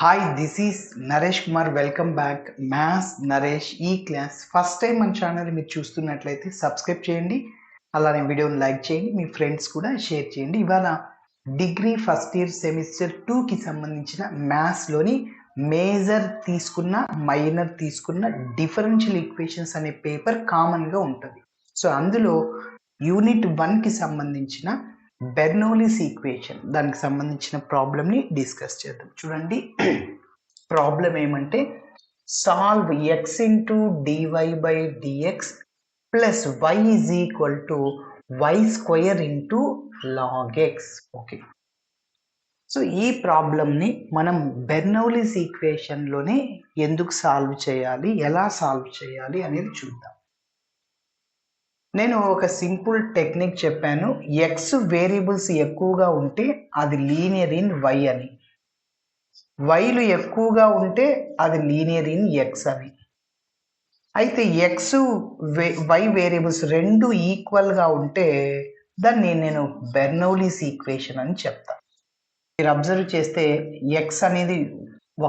Hi, this is Naresh Kumar. Welcome back. Maths Naresh E-Class. First time మన channel మీరు చూస్తున్నట్లయితే subscribe చేయండి. అలానే వీడియోని లైక్ చేయండి. మీ ఫ్రెండ్స్ కూడా షేర్ చేయండి. ఇవాళ డిగ్రీ ఫస్ట్ ఇయర్ సెమిస్టర్ 2కి సంబంధించిన మ్యాథ్స్లోని మేజర్ తీసుకున్న మైనర్ తీసుకున్న డిఫరెన్షియల్ ఈక్వేషన్స్ అనే పేపర్ కామన్గా ఉంటుంది. సో అందులో యూనిట్ 1కి సంబంధించిన బెర్నౌలీస్ ఈక్వేషన్ దానికి సంబంధించిన ప్రాబ్లమ్ని డిస్కస్ చేద్దాం. చూడండి, ప్రాబ్లం ఏమంటే solve X into D Y by dx plus Y is equal to Y square into log X. Okay, so ఈ ప్రాబ్లమ్ని మనం బెర్నౌలీస్ ఈక్వేషన్లోనే ఎందుకు సాల్వ్ చేయాలి, ఎలా సాల్వ్ చేయాలి అనేది చూద్దాం. నేను ఒక సింపుల్ టెక్నిక్ చెప్పాను. ఎక్స్ వేరియబుల్స్ ఎక్కువగా ఉంటే అది లీనియర్ ఇన్ వై అని, వైలు ఎక్కువగా ఉంటే అది లీనియర్ ఇన్ ఎక్స్ అని. అయితే ఎక్స్ వై వేరియబుల్స్ రెండు ఈక్వల్గా ఉంటే దాన్ని నేను బెర్నౌలీస్ ఈక్వేషన్ అని చెప్తాను. మీరు అబ్జర్వ్ చేస్తే ఎక్స్ అనేది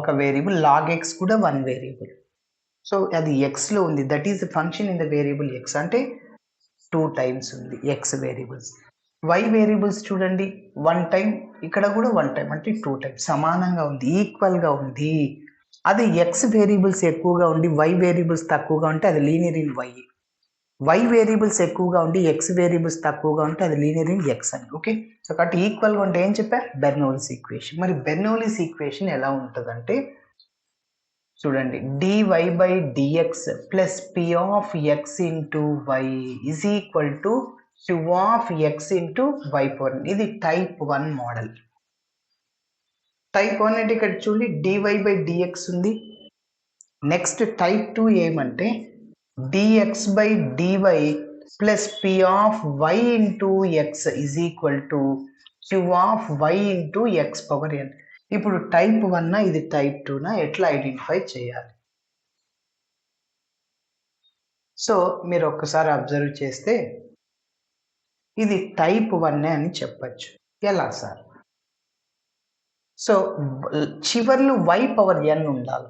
ఒక వేరియబుల్, లాగ్ ఎక్స్ కూడా వన్ వేరియబుల్. సో అది ఎక్స్లో ఉంది, that is the function in the variable X. అంటే 2 టైమ్స్ ఉంది ఎక్స్ వేరియబుల్స్. వై వేరియబుల్స్ చూడండి, 1 టైం, ఇక్కడ కూడా 1 టైం, అంటే 2 టైమ్స్. సమానంగా ఉంది, ఈక్వల్గా ఉంది. అది ఎక్స్ వేరియబుల్స్ ఎక్కువగా ఉండి వై వేరియబుల్స్ తక్కువగా ఉంటే అది linear in Y. Y variables ఎక్కువగా ఉండి ఎక్స్ వేరియబుల్స్ తక్కువగా ఉంటే అది లీనియర్ ఇన్ ఎక్స్ అని. ఓకే, సో కాబట్టి ఈక్వల్గా ఉంటే ఏం చెప్పా, బెర్నౌలీస్ ఈక్వేషన్. మరి బెర్నౌలీస్ ఈక్వేషన్ ఎలా ఉంటుందంటే చూడండి, dy by dx plus P of X into why is equal to queue of X into why power. ఇది టైప్ 1 మోడల్. టైప్ 1 అంటే ఇక్కడ చూడండి dy బై డిఎక్స్ ఉంది. నెక్స్ట్ టైప్ 2 ఏమంటే dx by d y plus P of y into x is equal to queue of y into x power n. ఇప్పుడు type 1 ఇది type 2 ఎట్లా identify చేయాలి? సో మీరు ఒక్కసారి అబ్జర్వ్ చేస్తే ఇది టైప్ 1 అని చెప్పచ్చు. ఎలా సార్? సో చివర్లు వై పవర్ ఎన్ ఉండాలి,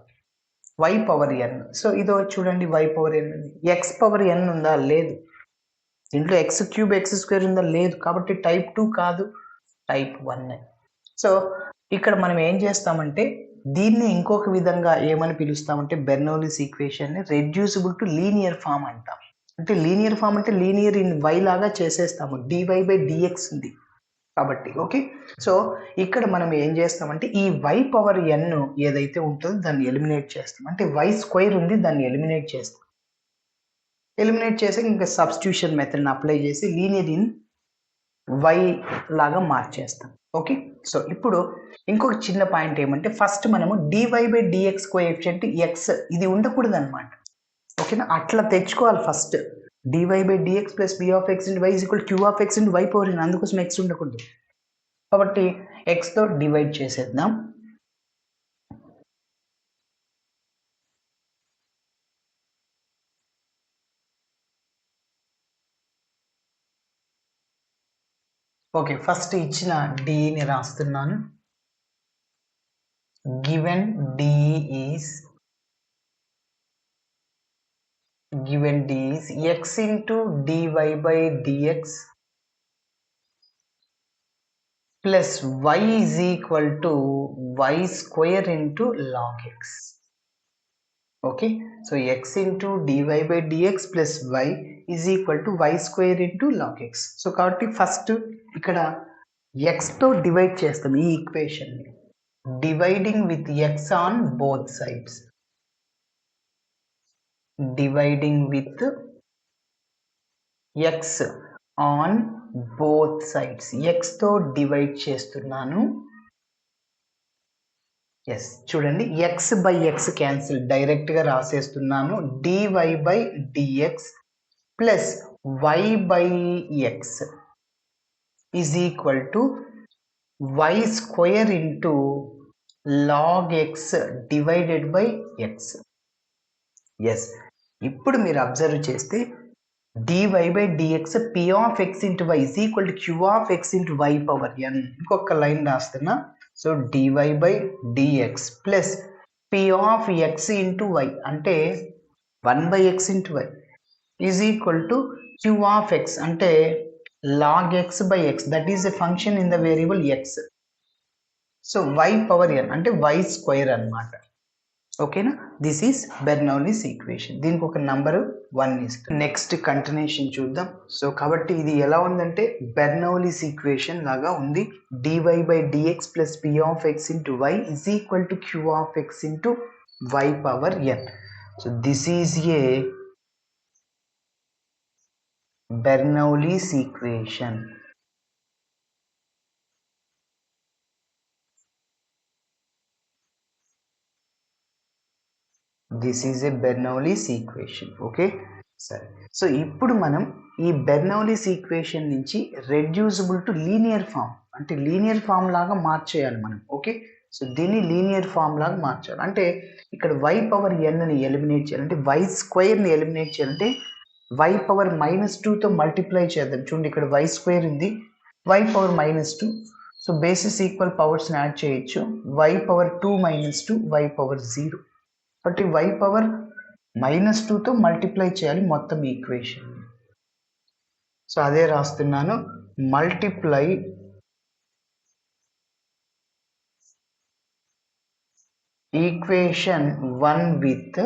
వై పవర్ ఎన్. సో ఇదో చూడండి, వై పవర్ ఎన్ ఉంది. ఎక్స్ పవర్ ఎన్ ఉందా? లేదు. దీంట్లో ఎక్స్ క్యూబ్ ఎక్స్ స్క్వేర్ ఉందా? లేదు. కాబట్టి టైప్ 2 కాదు, టైప్ 1. సో ఇక్కడ మనం ఏం చేస్తామంటే దీన్ని ఇంకొక విధంగా ఏమని పిలుస్తామంటే Bernoulli's equation reducible to linear form అంటాం. అంటే లీనియర్ ఫామ్ అంటే లీనియర్ ఇన్ వై లాగా చేసేస్తాము. డివై బై డిఎక్స్ ఉంది కాబట్టి. ఓకే, సో ఇక్కడ మనం ఏం చేస్తామంటే ఈ వై పవర్ ఎన్ ఏదైతే ఉంటుందో దాన్ని ఎలిమినేట్ చేస్తాం. అంటే వై స్క్వేర్ ఉంది, దాన్ని ఎలిమినేట్ చేస్తాం. ఎలిమినేట్ చేసి ఇంకా సబ్స్టిట్యూషన్ మెథడ్ని అప్లై చేసి లీనియర్ ఇన్ వై లాగా మార్చేస్తాం. ఓకే, సో ఇప్పుడు ఇంకొక చిన్న పాయింట్ ఏమంటే ఫస్ట్ మనము d y by d x coefficient x ఇది ఉండకూడదు అనమాట. ఓకేనా, అట్లా తెచ్చుకోవాలి first. D y by dx plus b of X into why is equal q of X into why power n. అందుకోసం ఎక్స్ ఉండకూడదు కాబట్టి ఎక్స్తో డివైడ్ చేసేద్దాం. ఓకే, ఫస్ట్ ఇచ్చిన డిని రాస్తున్నాను. Given d is x into dy by dx plus y is equal to y square into log x. Okay, so x into dy by dx plus y is equal to y square into log x. So కాబట్టి first ఇక్కడ x తో divide చేస్తాం ఈ equation ని, dividing with x on both sides. Dividing with x on both sides. x తో divide చేస్తున్నాను. Yes, చూడండి x by x cancel, డైరెక్ట్గా రాసేస్తున్నాను. dy by dx plus y by x is equal to y square into log x divided by x. Yes, ఇప్పుడు మీరు observe చేస్తే dy by dx p of x into y is equal to q of x into y power n. ఇంకొక line రాస్తున్నా, so dy by dx plus p of x into y అంటే 1 by x into y is equal to q of x అంటే log x by x that is a function in the variable x. So y power n అంటే y square అన్నమాట. ఓకేనా, this is Bernoulli's equation. దీనికి ఒక number 1 ఇస్తాం. Next continuation చూద్దాం. So కాబట్టి ఇది ఎలా ఉందంటే బెర్నౌలీస్ ఈక్వేషన్ లాగా ఉంది. dy by dx plus p of x into y is equal to q of x into y power n. So this is A Bernoulli's equation. This is A Bernoulli's equation. Okay, సరే. So ఇప్పుడు మనం ఈ Bernoulli's equation నుంచి reducible to linear form అంటే linear form లాగా మార్చేయాలి మనం. Okay, so దీన్ని linear form లాగా మార్చాలి అంటే ఇక్కడ y పవర్ nని ఎలిమినేట్ చేయాలంటే y స్క్వేర్ని ఎలిమినేట్ చేయాలంటే y పవర్ -2తో మల్టిప్లై చేద్దాం. చూడండి ఇక్కడ y స్క్వేర్ ఉంది, y power -2. So basis equal పవర్స్ని యాడ్ చేయొచ్చు. y పవర్ 2 -2 y పవర్ 0 బట్టి y పవర్ -2తో మల్టిప్లై చేయాలి మొత్తం ఈక్వేషన్. సో అదే రాస్తున్నాను, multiply equation 1 with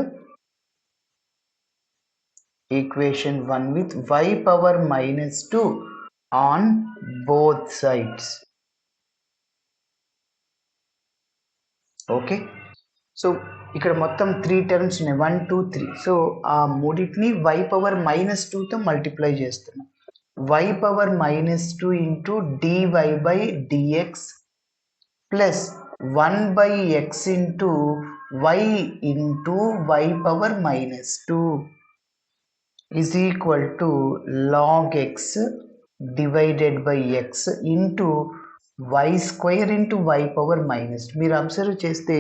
y power -2 on both sides. Okay, so ఇక్కడ మొత్తం 3 టర్మ్స్ ఉన్నాయి, 1 2 3. సో ఆ మూడింటిని y పవర్ -2తో మల్టిప్లై చేస్తున్నాం. y power -2 into dy by dx plus 1 by x into y into y power -2 is equal to log x divided by x into y square into y power -2. మీరు observe చేస్తే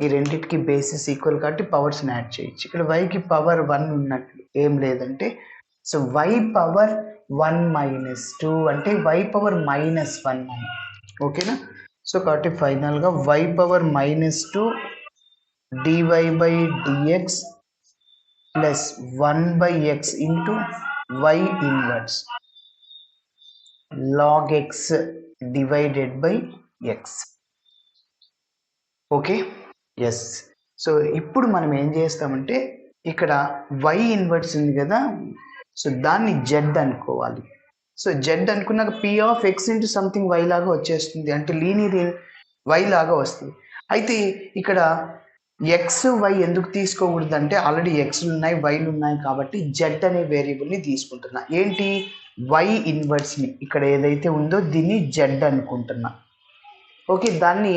ఈ రెండింటికి basis equal కాబట్టి పవర్స్ని add చేయొచ్చు. ఇక్కడ వైకి power 1 ఉన్నట్లు ఏం లేదంటే సో y పవర్ 1 -2 అంటే y పవర్ -1. ఓకేనా, సో కాబట్టి ఫైనల్గా y power -2 dy by dx plus 1 by x into y inverse log x divided by x. Okay, yes. So ఇప్పుడు మనం ఏం చేస్తామంటే ఇక్కడ y ఇన్వర్స్ ఉంది కదా, సో దాన్ని z అనుకోవాలి. So z అనుకున్నాక p of x into something y లాగా వచ్చేస్తుంది అంటే లీనియర్ y లాగా వస్తుంది. అయితే ఇక్కడ x y ఎందుకు తీసుకోకూడదు అంటే ఆల్రెడీ xలు ఉన్నాయి yలు ఉన్నాయి కాబట్టి z అనే వేరియబుల్ని తీసుకుంటున్నా. ఏంటి, y ఇన్వర్స్ని ఇక్కడ ఏదైతే ఉందో దీన్ని z అనుకుంటున్నా. ఓకే, దాన్ని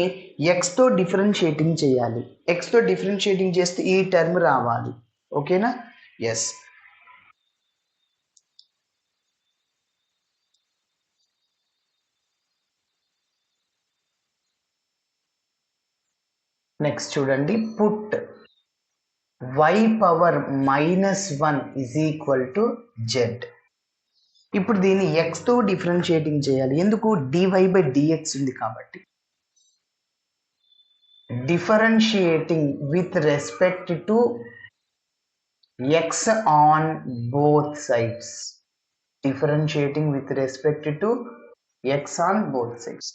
ఎక్స్తో డిఫరెన్షియేటింగ్ చేయాలి. ఎక్స్తో డిఫరెన్షియేటింగ్ చేస్తే ఈ టర్మ్ రావాలి. ఓకేనా, ఎస్. నెక్స్ట్ చూడండి, put y power -1 is equal to z. ఇప్పుడు దీన్ని ఎక్స్తో డిఫరెన్షియేటింగ్ చేయాలి. ఎందుకు, dy బై dx ఉంది కాబట్టి. differentiating with respect to x on both sides. Differentiating with respect to x on both sides.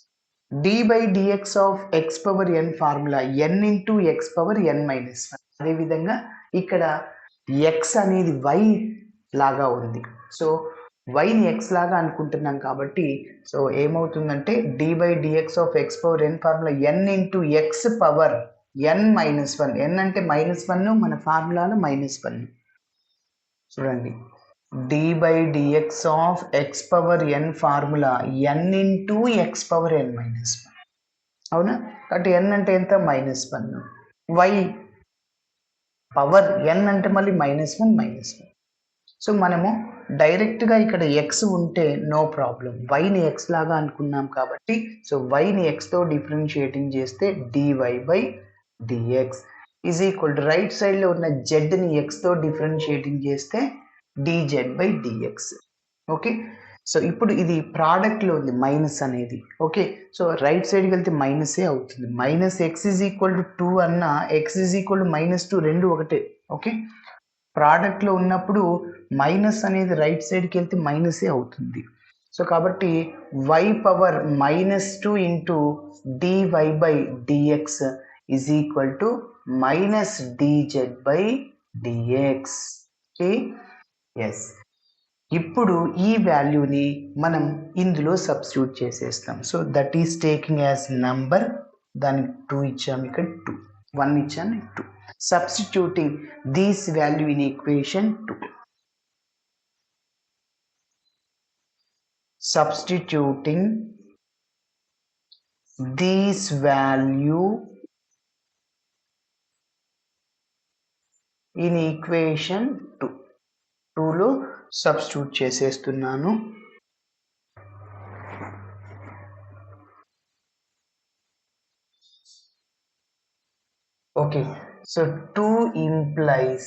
d by dx of x power n formula n into x power n minus 1. అదే విధంగా ఇక్కడ x అనేది y లాగా ఉంది. So y ని x లాగా అనుకుంటున్నాం కాబట్టి సో ఏమవుతుందంటే d by dx of x power n formula n into x power n minus 1. n అంటే -1, మన ఫార్ములాలో -1. చూడండి, d by dx of x power n formula n into x power n minus 1. అవునా, కాబట్టి n అంటే ఎంత, -1. y power n అంటే మళ్ళీ -1. So మనము డైరెక్ట్గా ఇక్కడ x ఉంటే నో ప్రాబ్లం, వైని x లాగా అనుకున్నాం కాబట్టి సో వైని xతో డిఫరెన్షియేటింగ్ చేస్తే dy by dx is equal to right సైడ్లో ఉన్న జెడ్ని xతో డిఫరెన్షియేటింగ్ చేస్తే dz by dx. Okay, so ఇప్పుడు ఇది ప్రోడక్ట్లో ఉంది మైనస్ అనేది. ఓకే, సో రైట్ సైడ్కి వెళ్తే మైనసే అవుతుంది. Minus X is equal to 2 అన్న ఎక్స్ ఈజ్ ఈక్వల్ టు -2 రెండు ఒకటే. ఓకే, ప్రోడక్ట్లో ఉన్నప్పుడు మైనస్ అనేది రైట్ సైడ్కి వెళ్తే మైనసే అవుతుంది. సో కాబట్టి y power -2 into dy by dx is equal to -dz by dx. Okay, yes. ఇప్పుడు ఈ వాల్యూని మనం ఇందులో సబ్స్టిట్యూట్ చేసేస్తాం. So that is taking as number. దానికి 2 ఇచ్చాము, ఇక్కడ 2, 1 ఇచ్చాను, 2. Substituting this value in equation 2. Substituting this value in equation 2లో సబ్స్టిట్యూట్ చేసేస్తున్నాను. ఓకే, సో 2 implies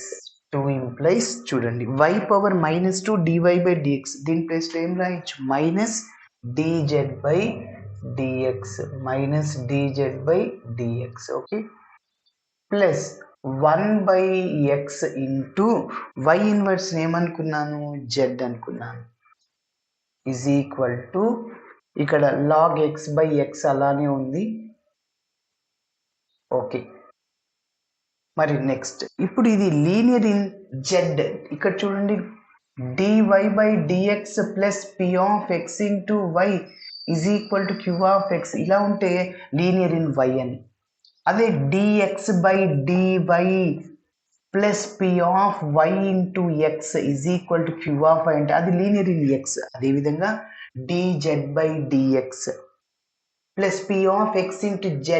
చూడండి y power -2 dy by dx, దీని ప్లేస్లో ఏం రాయొచ్చు, -dz by dx, -dz by dx. Okay, plus 1/x into y inverse ఏమనుకున్నాను, z అనుకున్నాను, is equal to ఇక్కడ log x బై x అలానే ఉంది. ఓకే, మరి నెక్స్ట్ ఇప్పుడు ఇది లీనియర్ ఇన్ జెడ్. ఇక్కడ చూడండి, dy by dx plus p of x into y is equal to q of x. ఇలా ఉంటే లీనియర్ ఇన్ y అని. అదే dx by dy plus p of y into x is equal to q of y అంటే అది linear in x. అదేవిధంగా dz by dx plus p of x into z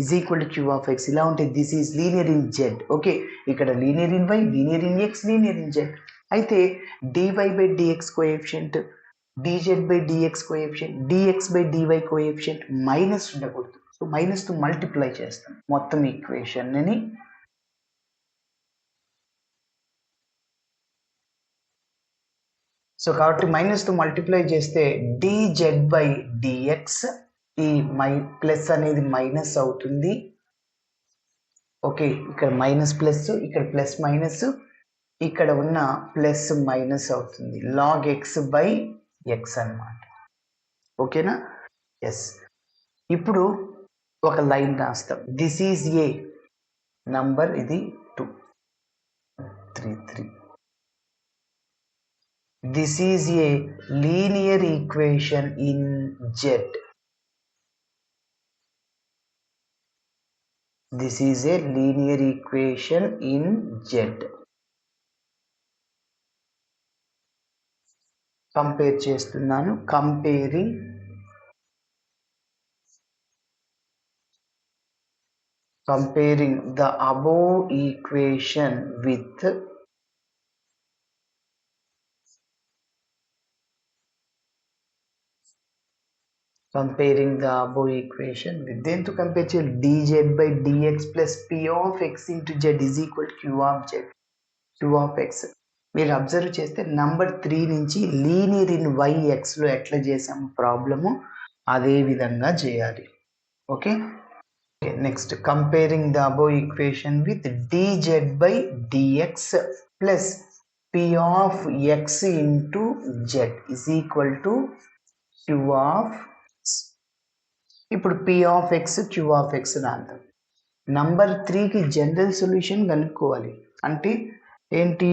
is equal to q of x. ఇలా ఉంటే this is linear in z. Okay, ఇక్కడ linear in y, linear in x, linear in z. అయితే dy by dx coefficient, dz by dx coefficient, dx by dy coefficient minus ఉండకూడదు. So మైనస్తో multiply చేస్తాం మొత్తం ఈక్వేషన్ని. So కాబట్టి మైనస్తో multiply చేస్తే dz by dx, ఈ plus అనేది మైనస్ అవుతుంది. ఓకే, ఇక్కడ మైనస్ ప్లస్, ఇక్కడ ప్లస్ మైనస్, ఇక్కడ ఉన్న ప్లస్ మైనస్ అవుతుంది. log x బై x అన్నమాట. ఓకేనా, ఎస్. ఇప్పుడు ఒక లైన్ రాస్తాం. దిస్ ఈజ్ ఏ నంబర్, ఇది 2, 3, 3. This is a linear equation in z. This is a linear equation in Z. Compare చేస్తున్నాను. Comparing the above equation with దేంతో compare చేయాలి, dz by dx plus p of x into z is equal q of x. మీరు observe చేస్తే number 3 నుంచి linear in y xలో ఎట్లా చేసాము problem, అదే విధంగా చేయాలి. Okay, next comparing the above equation with dz by dx plus p of x into z is equal to q of. ఇప్పుడు p of x, q of x రాద్దాం. Number 3కి general solution కనుక్కోవాలి. అంటే ఏంటి,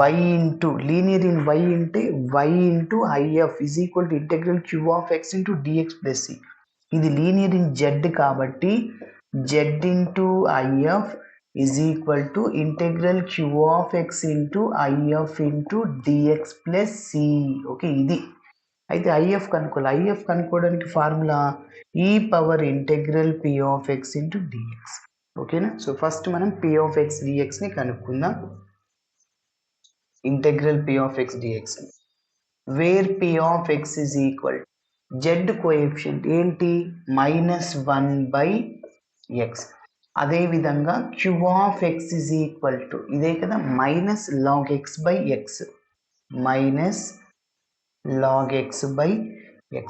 y into linear in y అంటే y into if is equal to integral q of x into dx plus c. ఇది linear in z కాబట్టి z into if is equal to integral q of x into if into dx plus c. Okay, ఇది అయితే if కనుక్కోవాలి. if కనుక్కోవడానికి formula e power integral p of x into dx. ఓకేనా, so first మనం p of x dxని కనుక్కుందాం. Integral p of x dx, where p of x is equal z coefficient ఏంటి, -1/x. అదేవిధంగా q of x is equal to ఇదే కదా, -log x by x, log x by x.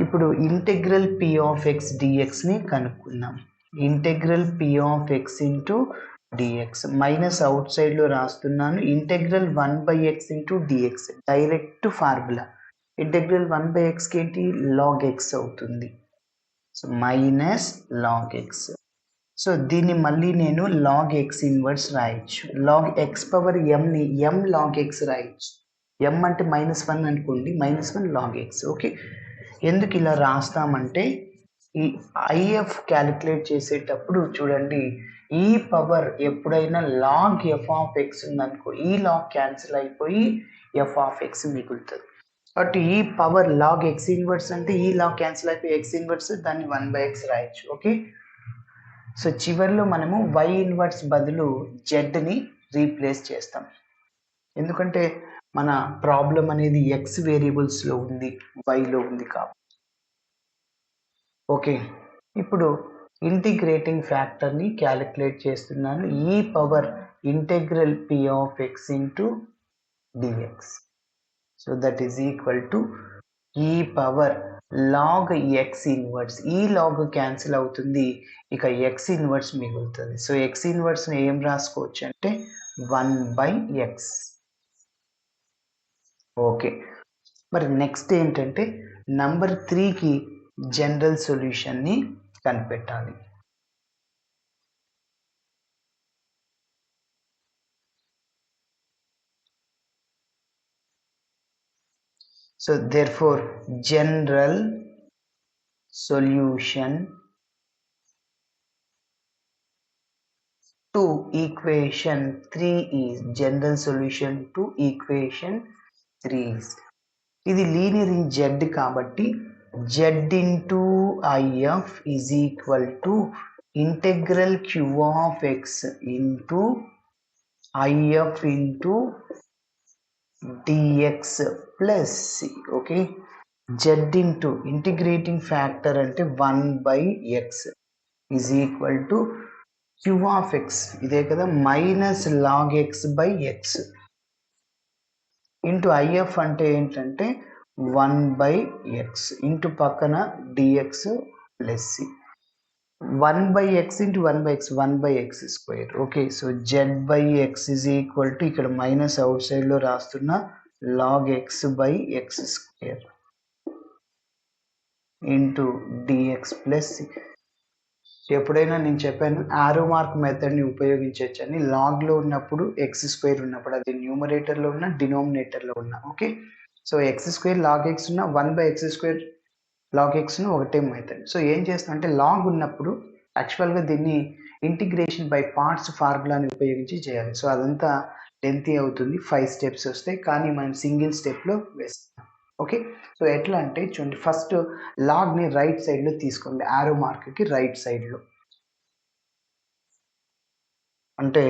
ఇప్పుడు integral p of x dxని కనుక్కుందాం. Integral p of x into dx minus అవుట్ సైడ్లో రాస్తున్నాను. Integral 1/x into dx direct formula. Integral 1/xకి ఏంటి log x అవుతుంది. So minus log x. So దీన్ని మళ్ళీ నేను log x ఇన్వర్స్ రాయొచ్చు. log x పవర్ mని m log x రాయొచ్చు. m అంటే -1 అనుకోండి, -1 log x. ఓకే, ఎందుకు ఇలా రాస్తామంటే ఈ ఐఎఫ్ క్యాలిక్యులేట్ చేసేటప్పుడు చూడండి, ఈ పవర్ ఎప్పుడైనా లాగ్ ఎఫ్ ఆఫ్ ఎక్స్ ఉందనుకో, ఈ లాగ్ క్యాన్సిల్ అయిపోయి ఎఫ్ ఆఫ్ ఎక్స్ మిగులుతుంది. కాబట్టి ఈ పవర్ లాగ్ ఎక్స్ ఇన్వర్స్ అంటే ఈ లాగ్ క్యాన్సిల్ అయిపోయి ఎక్స్ ఇన్వర్స్, దాన్ని 1/x రాయొచ్చు. ఓకే, సో చివరిలో మనము y ఇన్వర్స్ బదులు జెడ్ని రీప్లేస్ చేస్తాం. ఎందుకంటే మన ప్రాబ్లం అనేది ఎక్స్ వేరియబుల్స్లో ఉంది, వైలో ఉంది కాబట్టి. ఓకే, ఇప్పుడు ఇంటిగ్రేటింగ్ ఫ్యాక్టర్ని క్యాలిక్యులేట్ చేస్తున్నాను. ఈ power integral p of x into dx. So that is equal to ఈ పవర్ లాగ్ ఎక్స్ ఇన్వర్స్. ఈ లాగ్ క్యాన్సిల్ అవుతుంది, ఇక ఎక్స్ ఇన్వర్స్ మిగులుతుంది. సో ఎక్స్ ఇన్వర్స్ని ఏం రాసుకోవచ్చు అంటే 1/x. ఓకే, మరి నెక్స్ట్ ఏంటంటే నంబర్ 3కి జనరల్ సొల్యూషన్ని కనిపెట్టాలి. So therefore general solution to equation 3 is general solution to equation 3 is ఇది లీనియర్ ఇన్ z కాబట్టి z into if is equal to integral q of x into if into dx plus c. Okay, z into integrating factor అంటే 1/x is equal to q of x, ఇదే కదా, minus log x by x into if అంటే ఏంటంటే 1/x into పక్కన dx plus c. 1/x into 1/x 1/x square. Okay, so z/x is equal to ఇక్కడ minus అవుట్ సైడ్లో రాస్తున్న log x by x square into dx plus c. ఎప్పుడైనా నేను చెప్పాను ఆరో మార్క్ మెథడ్ని ఉపయోగించవచ్చు అని. లాగ్లో ఉన్నప్పుడు ఎక్స్ స్క్వేర్ ఉన్నప్పుడు, అది న్యూమరేటర్లో ఉన్న డినోమినేటర్లో ఉన్న. Okay, so x square log x ఉన్న 1/x స్క్వేర్ లాగ్ ఎక్స్ను ఒకటే మెథడ్. సో ఏం చేస్తాం అంటే లాగ్ ఉన్నప్పుడు యాక్చువల్గా దీన్ని ఇంటిగ్రేషన్ బై పార్ట్స్ ఫార్ములాని ఉపయోగించి చేయాలి. సో అదంతా లెంతీ అవుతుంది, 5 స్టెప్స్ వస్తాయి, కానీ మనం సింగిల్ స్టెప్లో వేస్తాం. ఓకే, సో ఎట్లా అంటే చూడండి, ఫస్ట్ లాగ్ని రైట్ సైడ్లో తీసుకోండి, ఆరో మార్క్కి రైట్ సైడ్లో. అంటే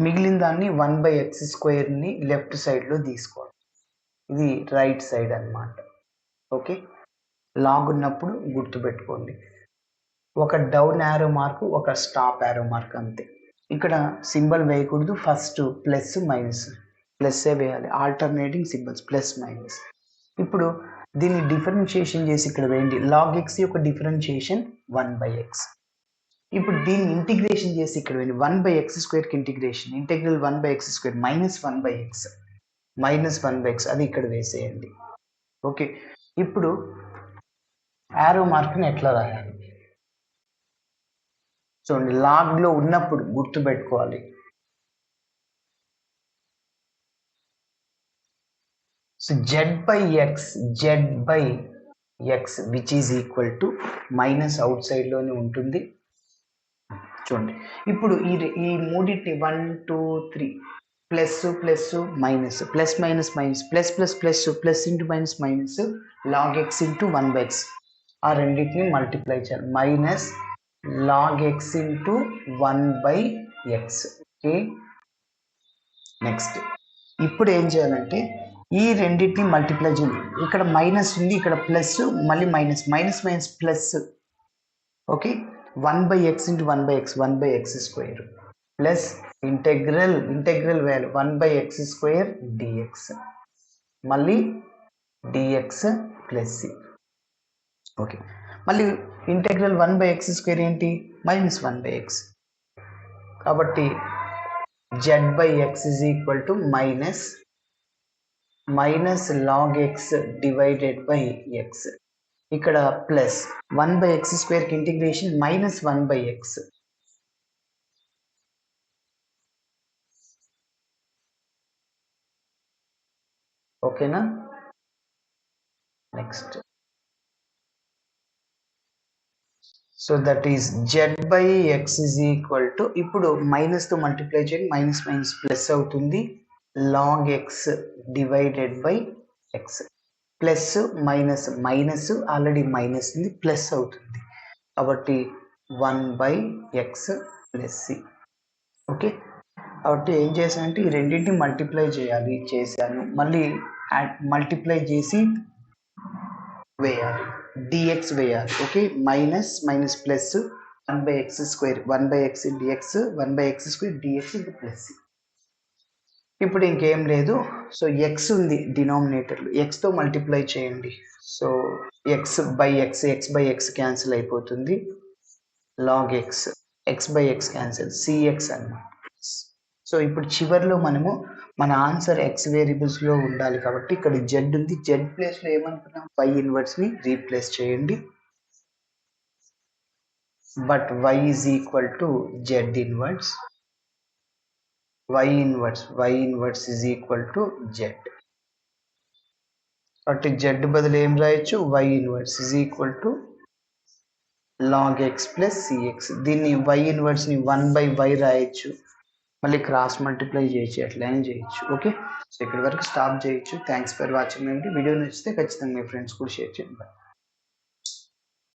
మిగిలిన దాన్ని 1/x స్క్వేర్ని లెఫ్ట్ సైడ్లో తీసుకోండి. ఇది రైట్ సైడ్ అన్నమాట. ఓకే, లాగ్ ఉన్నప్పుడు గుర్తుపెట్టుకోండి, ఒక డౌన్ యారో మార్క్, ఒక స్టాప్ యారో మార్క్ అంతే. ఇక్కడ సింబల్ వేయకూడదు, ఫస్ట్ ప్లస్ మైనస్, ప్లస్సే వేయాలి, ఆల్టర్నేటింగ్ సింబల్స్ ప్లస్ మైనస్. ఇప్పుడు దీన్ని డిఫరెన్షియేషన్ చేసి ఇక్కడ వేయండి, లాగ్ ఎక్స్ యొక్క డిఫరెన్షియేషన్ 1/x. ఇప్పుడు దీన్ని ఇంటిగ్రేషన్ చేసి ఇక్కడ వేయండి, 1/x స్క్వేర్కి integration, integral 1/x square -1/x అది ఇక్కడ వేసేయండి. ఓకే, ఇప్పుడు యారో మార్క్ని ఎట్లా రాయాలి చూడండి, లాగ్లో ఉన్నప్పుడు గుర్తుపెట్టుకోవాలి. So z/x which is equal to minus అవుట్ సైడ్లోనే ఉంటుంది. చూడండి, ఇప్పుడు ఈ మూడింటిని 1 2 3 plus plus minus, plus minus minus, plus plus plus, plus into minus minus, log x into 1/x ఆ రెండింటిని మల్టిప్లై చేయాలి, minus log x into 1/x. Okay, next ఇప్పుడు ఏం చేయాలంటే ఈ రెండింటిని మల్టిప్లై చేయాలి. ఇక్కడ మైనస్ ఉంది, ఇక్కడ ప్లస్, మళ్ళీ minus, minus minus plus. Okay, 1/x into 1/x 1/x square plus integral value 1/x square dx, మళ్ళీ డిఎక్స్ ప్లస్ సి. ఓకే, మళ్ళీ ఇంటెగ్రల్ 1/x² ఏంటి? -1/x. కాబట్టి z/x is equal to minus log x divided by x. ఇక్కడ plus 1/x² కి integration -1/x. ఓకేనా? Next, so that is z/x is equal to, ఇప్పుడు మైనస్తో multiply చేయండి, minus minus plus అవుతుంది, log x divided by x. Plus minus minus already minus ఉంది, plus అవుతుంది, కాబట్టి 1/x plus C. Okay, కాబట్టి ఏం చేశానంటే ఈ రెండింటిని మల్టిప్లై చేశాను, మళ్ళీ మల్టిప్లై చేసి వేయాలి, dx వేయాలి. Okay, minus minus plus 1/x², 1/x dx, 1/x² dx ఇంకా ప్లస్. ఇప్పుడు ఇంకేం లేదు, సో ఎక్స్ ఉంది డినామినేటర్లో, ఎక్స్తో మల్టిప్లై చేయండి. సో x/x క్యాన్సిల్ అయిపోతుంది, log x/x క్యాన్సిల్, cx అన్నమాట. సో ఇప్పుడు చివరిలో మనము మన ఆన్సర్ x వేరియబుల్స్లో ఉండాలి కాబట్టి ఇక్కడ z ఉంది, z ప్లేస్లో ఏమనుకున్నాం, y ఇన్వర్స్ని రీప్లేస్ చేయండి. But y is equal to z inverse, y inverse is equal to z. కాబట్టి z బదులు ఏం రాయొచ్చు, y inverse is equal to log x plus cx. దీన్ని y ఇన్వర్స్ని 1/y రాయొచ్చు, మళ్ళీ క్రాస్ మల్టిప్లై చేయొచ్చు, ఎట్లయినా చేయొచ్చు. ఓకే, సో ఇక్కడి వరకు స్టాప్ చేయొచ్చు. థ్యాంక్స్ ఫర్ వాచింగ్ అండి. వీడియో నచ్చితే ఖచ్చితంగా మీ ఫ్రెండ్స్ కూడా షేర్ చేయండి.